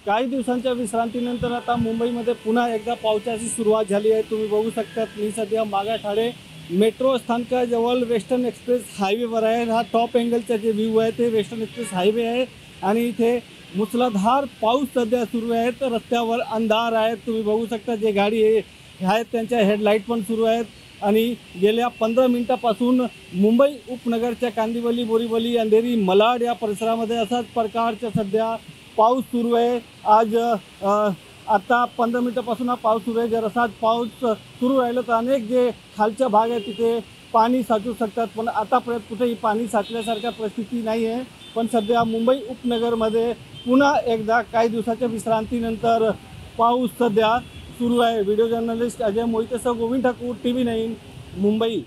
काही दिवसांच्या विश्रांतीनंतर आता मुंबईमध्ये पुन्हा एकदा पावसाची सुरुवात झाली आहे। तुम्ही बघू शकता मी सध्या मागाठाणे मेट्रो स्थानकाजवळ वेस्टर्न एक्सप्रेस हायवेवर आहे। हा टॉप अँगलचा जे व्ह्यू आहे ते वेस्टर्न एक्सप्रेस हायवे आहे आणि इथे मुसळधार पाऊस सध्या सुरू आहे। तर रस्त्यावर अंधार आहे, तुम्ही बघू शकता जे गाडी आहेत त्यांच्या हेडलाईट पण सुरू आहेत आणि गेल्या 15 मिनिटापासून मुंबई उपनगरच्या कांदिवली, बोरीवली, अंधेरी, मलाड या परिसरामध्ये असाच प्रकारचा सध्या पाऊस सुरू आहे। आज आता 15 मिनिटापासून हा पाऊस सुरू आहे। जर असाच पाऊस सुरू राहिला तर अनेक जे खालच्या भाग आहे तिथे पाणी साचू शकतात, पण आतापर्यंत कुठेही पाणी साचल्यासारख्या परिस्थिती नाही आहे। पण सध्या मुंबई उपनगरमध्ये पुन्हा एकदा काही दिवसाच्या विश्रांतीनंतर पाऊस सध्या सुरू आहे। व्हिडिओ जर्नलिस्ट अजय मोहितेसह गोविंद ठाकूर, TV9 मुंबई।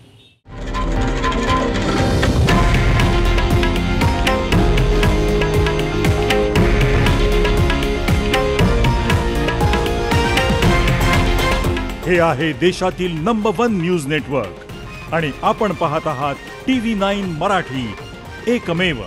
हे आहे देशातील नंबर 1 न्यूज नेटवर्क आणि आपण पाहत आहात TV9 मराठी, एकमेव।